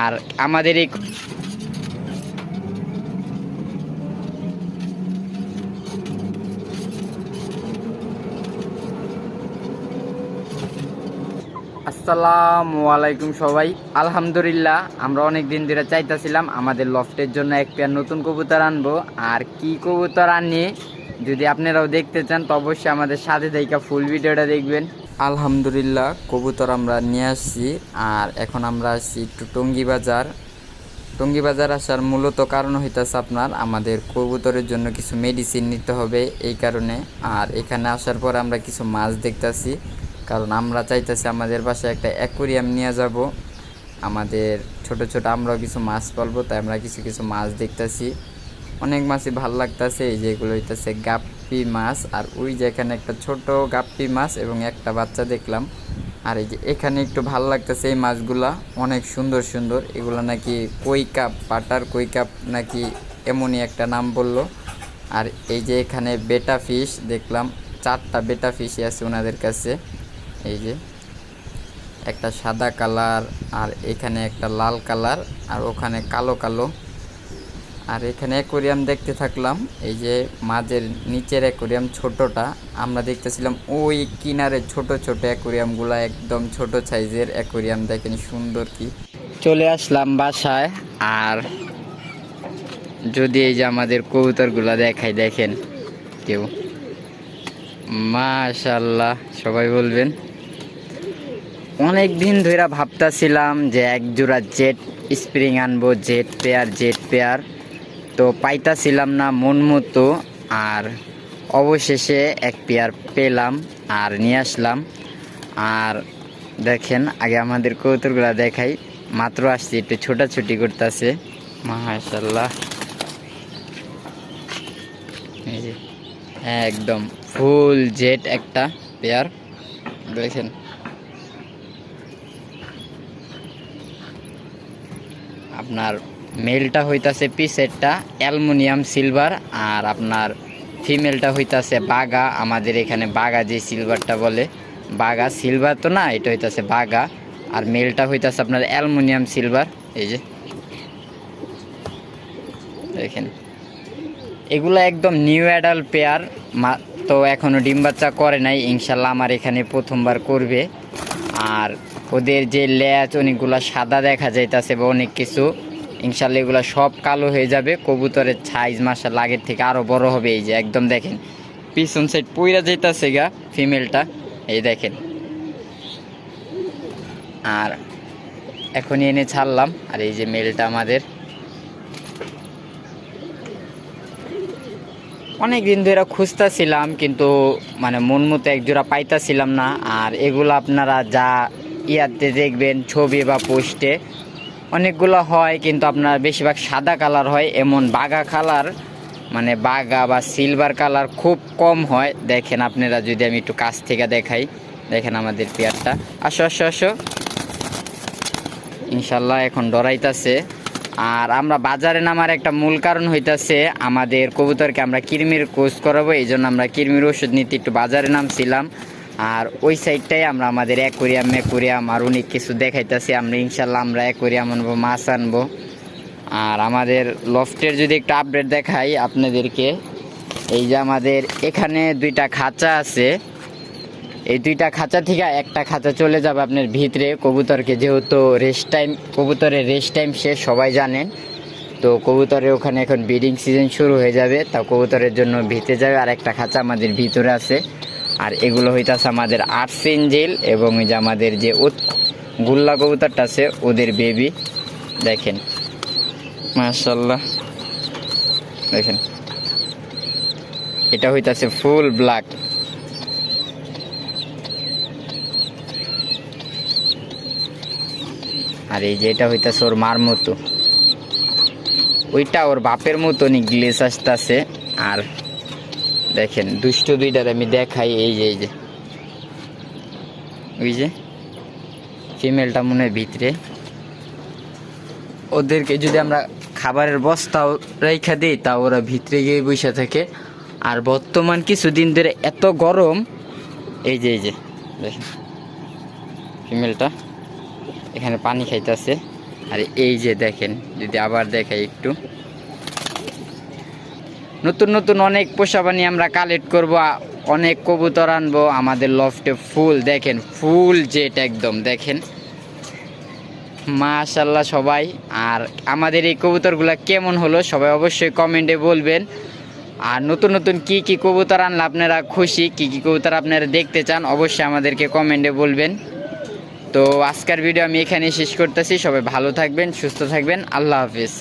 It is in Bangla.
আর আমাদের এই আসসালামু আলাইকুম সবাই। আলহামদুলিল্লাহ, আমরা অনেক দিন ধরে চাইতেছিলাম আমাদের লফটের জন্য এক পেয়ার নতুন কবুতর আনবো। আর কি কবুতর আনি যদি আপনারাও দেখতে চান তো অবশ্যই আমাদের সাথে থেকে ফুল ভিডিওটা দেখবেন। আলহামদুলিল্লাহ, কবুতর আমরা নিয়ে আসছি। আর এখন আমরা আসছি একটু টঙ্গী বাজার আসার মূলত কারণ হইতেছে আপনার আমাদের কবুতরের জন্য কিছু মেডিসিন নিতে হবে এই কারণে। আর এখানে আসার পর আমরা কিছু মাছ দেখতেছি, কারণ আমরা চাইতেছি আমাদের বাসায় একটা অ্যাকোরিয়াম নিয়ে যাব। আমাদের ছোট ছোট আমরাও কিছু মাছ পালবো, তাই আমরা কিছু কিছু মাছ দেখতেছি। অনেক মাছই ভাল লাগতেছে। এই যে এগুলো হইতেছে গাপ্পি মাছ, আর ওই যে এখানে একটা ছোট গাপ্পি মাছ এবং একটা বাচ্চা দেখলাম। আর এই যে এখানে একটু ভাল লাগতেছে, এই মাছগুলা অনেক সুন্দর সুন্দর। এগুলো নাকি কই কাপ, পাটার কই কাপ নাকি এমনই একটা নাম বললো। আর এই যে এখানে বেটা ফিশ দেখলাম, 4টা বেটা ফিশই আছে ওনাদের কাছে। এই যে একটা সাদা কালার, আর এখানে একটা লাল কালার, আর ওখানে কালো কালো। আর এখানে অ্যাকোরিয়াম দেখতে থাকলাম। এই যে মাঝের নিচের অ্যাকোরিয়াম ছোটটা আমরা দেখতেছিলাম, ওই কিনারে ছোট ছোট অ্যাকোরিয়ামগুলো একদম ছোট সাইজের অ্যাকোরিয়াম। দেখেন সুন্দর কি। চলে আসলাম বাসায়। আর যদি এই যে আমাদের কবুতরগুলো দেখাই, দেখেন কেউ মাশাআল্লাহ সবাই বলবেন। অনেক দিন ধরে ভাবতেছিলাম যে এক জোড়া জেট স্প্রিং আনবো, জেট পেয়ার তো পাইতাছিলাম না মন মতো। আর অবশেষে এক পেয়ার পেলাম আর নিয়ে আসলাম। আর দেখেন আগে আমাদের কবুতরগুলো দেখাই, মাত্র আসছি, একটু ছোটাছুটি করতেছে। মাশাআল্লাহ, এই যে একদম ফুল জেট একটা পেয়ার দেখেন। আপনার মেলটা হইতাছে পিসেরটা অ্যালুমিনিয়াম সিলভার, আর আপনার ফিমেলটা হইতাছে বাগা। আমাদের এখানে বাগা যে সিলভারটা বলে, বাগা সিলভার তো না, এটা হইতাছে বাগা। আর মেলটা হইতাছে আপনার অ্যালুমিনিয়াম সিলভার। এই যে দেখেন এগুলো একদম নিউ অ্যাডাল্ট পেয়ার, তো এখনও ডিম বাচ্চা করে নাই, ইনশাল্লাহ আমার এখানে প্রথমবার করবে। আর ওদের যে লেজ অনেকগুলো সাদা দেখা যাইতেছে বা অনেক কিছু, ইনশাল্লাহ এগুলো সব কালো হয়ে যাবে। কবুতরের সাইজ মাশাআল্লাহ আগের থেকে আরও বড় হবে। এই যে একদম দেখেন পিছন সাইড পইরা যাইতেছে গা ফিমেলটা, এই দেখেন। আর এখনই এনে ছাড়লাম। আর এই যে মেলটা আমাদের অনেক দিন ধরে খুঁজতেছিলাম, কিন্তু মানে মন মতো একজোড়া পাইতাছিলাম না। আর এগুলো আপনারা যা ইয়াতে দেখবেন ছবি বা পোস্টে অনেকগুলো হয়, কিন্তু আপনার বেশিরভাগ সাদা কালার হয়, এমন বাগা কালার মানে বাগা বা সিলভার কালার খুব কম হয়। দেখেন আপনারা যদি আমি একটু কাছ থেকে দেখাই, দেখেন আমাদের পেয়ারটা। আসো আসো আসো, ইনশাল্লাহ এখন ডরাইতাছে। আর আমরা বাজারে নামার একটা মূল কারণ হইতাছে আমাদের কবুতরকে আমরা কৃমির কোর্স করাবো, এই জন্য আমরা কৃমির ওষুধ নিতে একটু বাজারে নামছিলাম। আর ওই সাইডটাই আমরা আমাদের অ্যাকোরিয়াম আর অনেক কিছু দেখাইতেছি। আমরা ইনশাল্লাহ আমরা অ্যাকোরিয়াম আনবো, মাছ আনবো। আর আমাদের লফটের যদি একটু আপডেট দেখাই আপনাদেরকে, এই যে আমাদের এখানে 2টা খাঁচা আছে। এই 2টা খাঁচা থেকে একটা খাঁচা চলে যাবে আপনার ভিতরে কবুতরকে, যেহেতু কবুতরের রেস্ট টাইম শেষ সবাই জানেন। তো কবুতরের ওখানে এখন ব্রিডিং সিজন শুরু হয়ে যাবে, তা কবুতরের জন্য ভিতরে যাবে। আর একটা খাঁচা আমাদের ভিতরে আছে। আর এগুলো হইতাছে আমাদের আর্সেঞ্জেল এবং ওই যে আমাদের যে গুল্লা কবুতরটা আছে ওদের বেবি। দেখেন মাশাআল্লাহ, দেখেন এটা হইতাছে ফুল ব্ল্যাক। আর এই যে এটা হইতাছে ওর মার মতো, ওইটা ওর বাপের মতনই গ্লেস আসতেছে। আর দেখেন দুষ্ট 2টার আমি দেখাই, এই যে ওই যে ফিমেলটা মনে হয় ভিতরে। ওদেরকে যদি আমরা খাবারের বস্তাও রেখা দিই তা ওরা ভিতরে গিয়ে বসে থাকে। আর বর্তমান কিছুদিন ধরে এত গরম, এই যে দেখেন ফিমেলটা এখানে পানি খাইতেছে। আর এই যে দেখেন, যদি আবার দেখাই একটু, নতুন নতুন অনেক পোষা পানি আমরা কালেক্ট করব, অনেক কবুতর আনবো আমাদের লফটে। ফুল দেখেন, ফুল জেট একদম দেখেন, মাশাল্লাহ সবাই। আর আমাদের এই কবুতরগুলো কেমন হলো সবাই অবশ্যই কমেন্টে বলবেন। আর নতুন নতুন কি কি কবুতর আনলে আপনারা খুশি, কি কি কবুতর আপনারা দেখতে চান, অবশ্যই আমাদেরকে কমেন্টে বলবেন। তো আজকের ভিডিও আমি এখানেই শেষ করতেছি। সবাই ভালো থাকবেন, সুস্থ থাকবেন, আল্লাহ হাফিজ।